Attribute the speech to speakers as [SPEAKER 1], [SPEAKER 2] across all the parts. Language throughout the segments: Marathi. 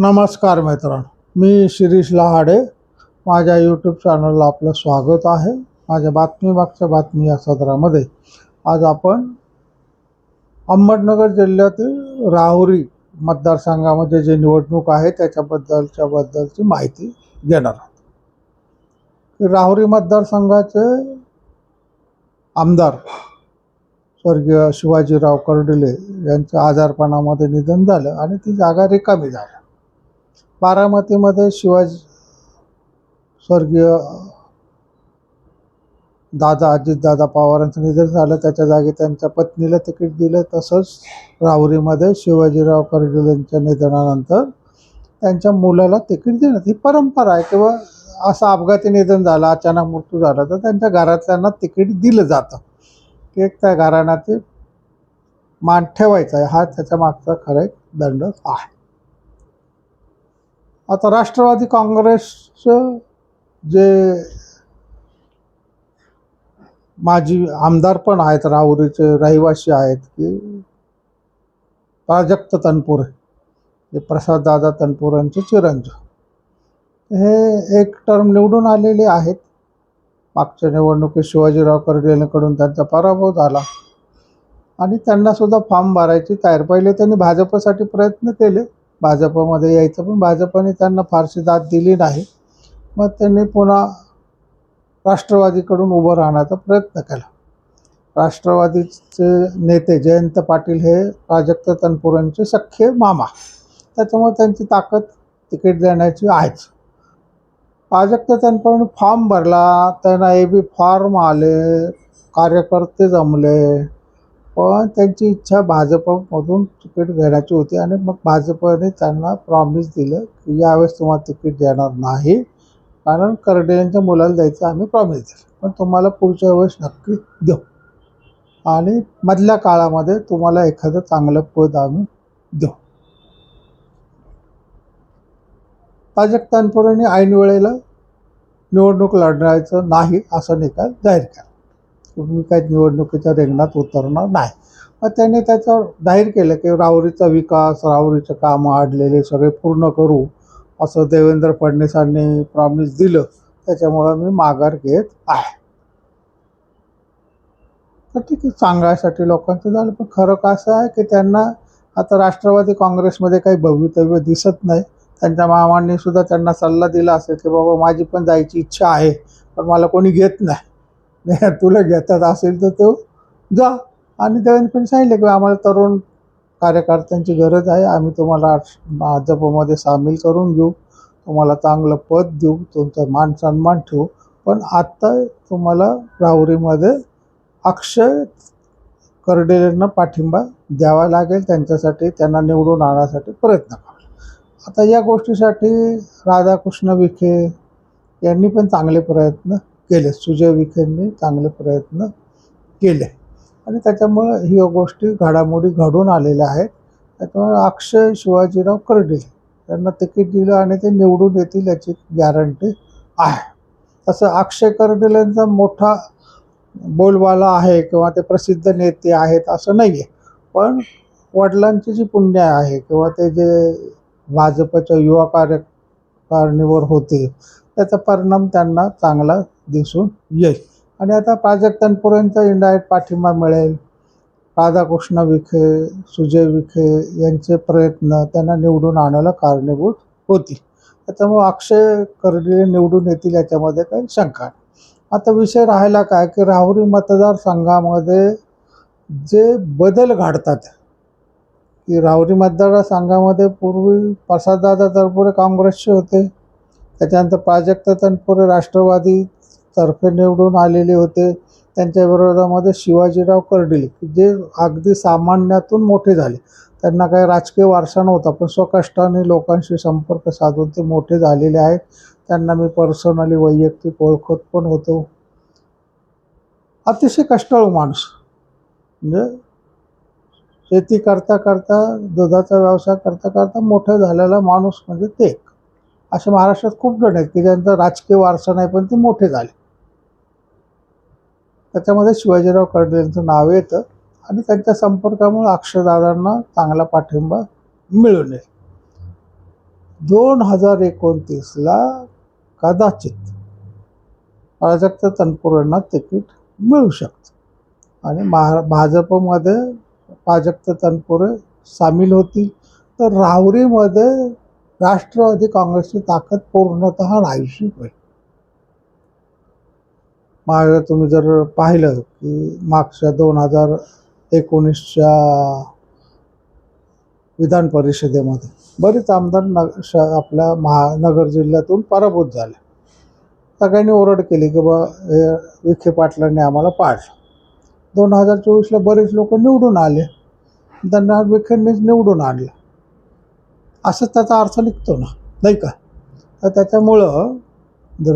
[SPEAKER 1] नमस्कार मित्रांनो, मी शिरीष लहाडे. माझ्या यूट्यूब चॅनलला आपलं स्वागत आहे. माझ्या मागच्या बातमी या सदरामध्ये आज आपण अहमदनगर जिल्ह्यातील राहुरी मतदारसंघामध्ये जे निवडणूक आहे त्याच्याबद्दलची माहिती घेणार आहोत. राहुरी मतदारसंघाचे आमदार स्वर्गीय शिवाजीराव कर्डिले यांचं आजारपणामध्ये निधन झालं आणि ती जागा रिकामी झाली. बारामतीमध्ये स्वर्गीय अजितदादा पवारांचं निधन झालं, त्याच्या जागी त्यांच्या पत्नीला तिकीट दिलं. तसंच राहुरीमध्ये शिवाजीराव कर्डिलेंच्या निधनानंतर त्यांच्या मुलाला तिकीट देण्यात ही परंपरा आहे. किंवा असं अपघाती निधन झालं, अचानक मृत्यू झाला तर त्यांच्या घरातल्यांना तिकीट दिलं जातं. एक त्या घराण्याचे मान ठेवायचा आहे, हा त्याच्या मागचा खरा एक दंड आहे. आता राष्ट्रवादी काँग्रेसचं जे माजी आमदार पण आहेत, राहुरीचे रहिवासी आहेत, की प्राजक्त तनपुरे, जे प्रसाददादा तनपुरेंचे चिरंजीव, हे एक टर्म निवडून आलेले आहेत. मागच्या निवडणुकीत शिवाजीराव कर्डिलेंकडून त्यांचा पराभव झाला आणि त्यांना सुद्धा फॉर्म भरायची तयार. पहिले त्यांनी भाजपसाठी प्रयत्न केले, भाजपमध्ये यायचं, पण भाजपने त्यांना फारशी दाद दिली नाही. मग त्यांनी पुन्हा राष्ट्रवादीकडून उभं राहण्याचा प्रयत्न केला. राष्ट्रवादीचे नेते जयंत पाटील हे प्राजक्त तनपुरेंचे सख्खे मामा, त्याच्यामुळे त्यांची ताकद तिकीट देण्याची आहेच. प्राजक्त तनपुरेंनी फॉर्म भरला, त्यांना AB फॉर्म आले, कार्यकर्ते जमले, पण त्यांची इच्छा भाजपमधून तिकीट घेण्याची होती. आणि मग भाजपने त्यांना प्रॉमिस दिलं की यावेळेस तुम्हाला तिकीट देणार नाही, कारण कर्डिलेंच्या मुलाला द्यायचं आम्ही प्रॉमिस दिलं, पण तुम्हाला पुढच्या वेळेस नक्की देऊ आणि मधल्या काळामध्ये तुम्हाला एखादं चांगलं पद आम्ही देऊ. प्राजक्त तनपुरेंनी ऐन वेळेला निवडणूक लढवायचं नाही असा निकाल जाहीर केला. तुम्ही काही निवडणुकीच्या रिंगणात उतरणार नाही. मग त्यांनी त्याच्यावर जाहीर केलं की राहुरीचा विकास, राहुरीचं कामं अडलेले सगळे पूर्ण करू असं देवेंद्र फडणवीसांनी प्रॉमिस दिलं, त्याच्यामुळं मी माघार घेत आहे. तर ठीक आहे, सांगायसाठी लोकांचं झालं, पण खरं कसं आहे की त्यांना आता राष्ट्रवादी काँग्रेसमध्ये काही भवितव्य दिसत नाही. त्यांच्या मामांनी सुद्धा त्यांना सल्ला दिला असेल की बाबा माझी पण जायची इच्छा आहे, पण मला कोणी घेत नाही, तुला घेतात असेल तर तो जा. आणि देवेंद्र सांगितले की आम्हाला तरुण कार्यकर्त्यांची गरज आहे, आम्ही तुम्हाला भाजपमध्ये सामील करून घेऊ, तुम्हाला चांगलं पद देऊ, तुमचा मान सन्मान ठेवू, पण आत्ता तुम्हाला राहुरीमध्ये अक्षय कर्डिलेंना पाठिंबा द्यावा लागेल, त्यांच्यासाठी त्यांना निवडून आणण्यासाठी प्रयत्न करा. आता या गोष्टीसाठी राधाकृष्ण विखे यांनी पण चांगले प्रयत्न केले, सुजय विखेंनी चांगले प्रयत्न केले आणि त्याच्यामुळे ही गोष्टी घडामोडी घडून आलेल्या आहेत. त्याच्यामुळे अक्षय शिवाजीराव कर्डिले त्यांना तिकीट दिलं आणि ते निवडून येतील याची गॅरंटी आहे. तसं अक्षय कर्डिलेंचा मोठा बोलबाला आहे किंवा ते प्रसिद्ध नेते आहेत असं नाही आहे, पण वडिलांची जी पुण्य आहे किंवा ते जे भाजपच्या युवा कार्यकारिणीवर होते त्याचा परिणाम त्यांना चांगला दिसून येईल. आणि आता प्राजक्त तनपुरेंचा इनडायरेक्ट पाठिंबा मिळेल. राधाकृष्ण विखे, सुजय विखे यांचे प्रयत्न त्यांना निवडून आणायला कारणीभूत होतील. त्याच्यामुळे अक्षय कर्डिले निवडून येतील याच्यामध्ये काही शंका नाही. आता विषय राहिला काय की राहुरी मतदारसंघामध्ये जे बदल घडतात, की राहुरी मतदारसंघामध्ये पूर्वी प्रसाददादा तनपुरे काँग्रेसचे होते, त्याच्यानंतर प्राजक्त तनपुरे राष्ट्रवादी तर्फे निवडून आलेले होते, त्यांच्या विरोधामध्ये शिवाजीराव कर्डिले जे अगदी सामान्यातून मोठे झाले, त्यांना काही राजकीय वारसा नव्हता, पण स्वकष्टाने लोकांशी संपर्क साधून ते मोठे झालेले आहेत. त्यांना मी पर्सनली वैयक्तिक ओळखत पण होतो. अतिशय कष्टाळू माणूस, म्हणजे शेती करता करता, दुधाचा व्यवसाय करता करता मोठा झालेला माणूस म्हणजे ते. असे महाराष्ट्रात खूप जण आहेत की ज्यांचा राजकीय वारसा नाही पण ते मोठे झाले. त्याच्यामध्ये शिवाजीराव कर्डिलेंचं नाव येतं आणि त्यांच्या संपर्कामुळे अक्षयदादांना चांगला पाठिंबा मिळून येईल. 2029ला कदाचित प्राजक्त तनपुरेंना तिकीट मिळू शकतं आणि भाजपमध्ये प्राजक्त तनपुरे सामील होतील, तर राहुरीमध्ये राष्ट्रवादी काँग्रेसची ताकद पूर्णतः नाहीशी होईल. तुम्ही जर पाहिलं की मागच्या 2019च्या विधान परिषदेमध्ये बरेच आमदार आपल्या नगर जिल्ह्यातून पराभूत झाले. सगळ्यांनी ओरड केली की बा हे विखे पाटलांनी आम्हाला पाडलं. 2024ला बरेच लोक निवडून आले, त्यांना विखेंनीच निवडून आणलं, असंच त्याचा अर्थ निघतो ना, नाही का? तर त्याच्यामुळं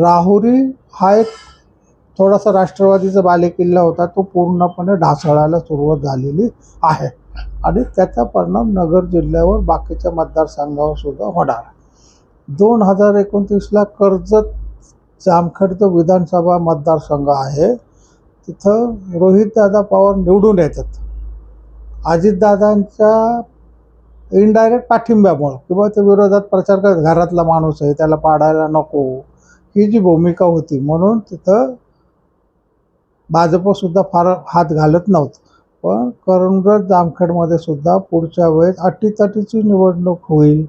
[SPEAKER 1] राहुरी हा एक थोडासा राष्ट्रवादीचा बालेकिल्ला होता, तो पूर्णपणे ढासळायला सुरुवात झालेली आहे आणि त्याचा परिणाम नगर जिल्ह्यावर बाकीच्या मतदारसंघावर सुद्धा होणार. 2029ला कर्जत जामखेड जो विधानसभा मतदारसंघ आहे, तिथं रोहितदादा पवार निवडून येतात. अजितदादांच्या इनडायरेक्ट पाठिंब्यामुळं किंवा ते विरोधात प्रचार करत घरातला माणूस आहे त्याला पाडायला नको, ही जी भूमिका होती, म्हणून तिथं भाजपसुद्धा फार हात घालत नव्हतं. पण कर्जत जामखेडमध्ये सुद्धा पुढच्या वेळेस अटीतटीची निवडणूक होईल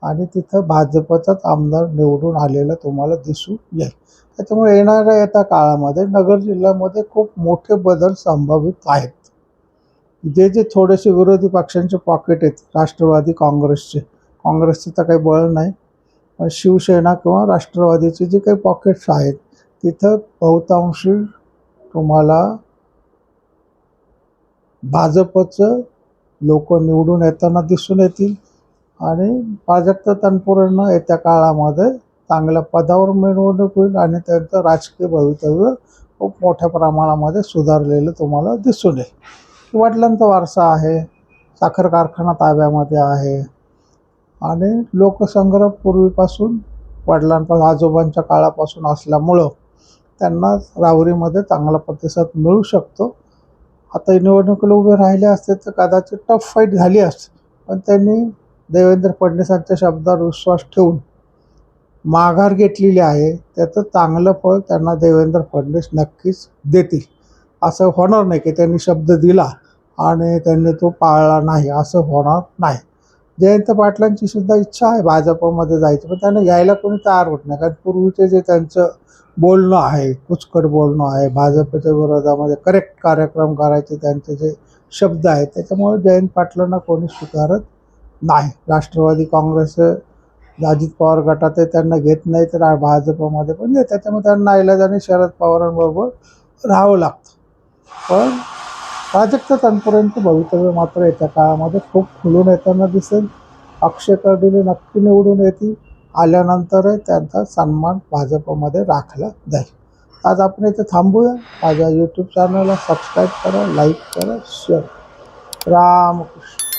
[SPEAKER 1] आणि तिथं भाजपचाच आमदार निवडून आलेला तुम्हाला दिसून येईल. त्याच्यामुळे येत्या काळामध्ये नगर जिल्ह्यामध्ये खूप मोठे बदल संभावित आहेत. जे थोडेसे विरोधी पक्षांचे पॉकेट आहेत, राष्ट्रवादी काँग्रेसचे तर काही बळ नाही, पण शिवसेना किंवा राष्ट्रवादीचे जे काही पॉकेट्स आहेत तिथं बहुतांशी तुम्हाला भाजपचं लोक निवडून येताना दिसून येतील आणि प्राजक्त तनपुरेंना येत्या काळामध्ये चांगल्या पदावर निवडणूक होईल आणि त्यांचं राजकीय भवितव्य खूप मोठ्या प्रमाणामध्ये सुधारलेलं तुम्हाला दिसून येईल. वडिलांचा वारसा आहे, साखर कारखाना ताब्यामध्ये आहे आणि लोकसंग्रह पूर्वीपासून वडिलांपासून आजोबांच्या काळापासून असल्यामुळं त्यांना राहुरीमध्ये चांगला प्रतिसाद मिळू शकतो. आता निवडणुकीला उभे राहिले असते तर कदाचित टफ फाईट झाली असते, पण त्यांनी देवेंद्र फडणवीसांच्या शब्दावर विश्वास ठेवून माघार घेतलेली आहे. त्याचं चांगलं फळ त्यांना देवेंद्र फडणवीस नक्कीच देतील. असं होणार नाही की त्यांनी शब्द दिला आणि त्यांनी तो पाळला नाही, असं होणार नाही. जयंत पाटलांची सुद्धा इच्छा आहे भाजपमध्ये जायचं, पण त्यांना यायला कोणी तयार होत नाही, कारण पूर्वीचे जे त्यांचं बोलणं आहे, कुचकट बोलणं आहे, भाजपच्या विरोधामध्ये करेक्ट कार्यक्रम करायचे त्यांचे जे शब्द आहेत, त्याच्यामुळे जयंत पाटलांना कोणी स्वीकारत नाही. राष्ट्रवादी काँग्रेस अजित पवार गटात आहे, त्यांना घेत नाही, तर भाजपमध्ये पण येत, त्याच्यामुळे त्यांना नाईलाजाने शरद पवारांबरोबर राहावं लागतं. पण प्राजक्त तनपुरेंचं भवितव्य मात्र येत्या काळामध्ये खूप खुलून येताना दिसेल. अक्षय कर्डिले नक्की निवडून येतील, आल्यानंतर त्यांचा सन्मान भाजपमध्ये राखला जाईल. आज आपण इथे थांबूया. माझ्या यूट्यूब चॅनलला सबस्क्राईब करा, लाईक करा, शेअर. रामकृष्ण.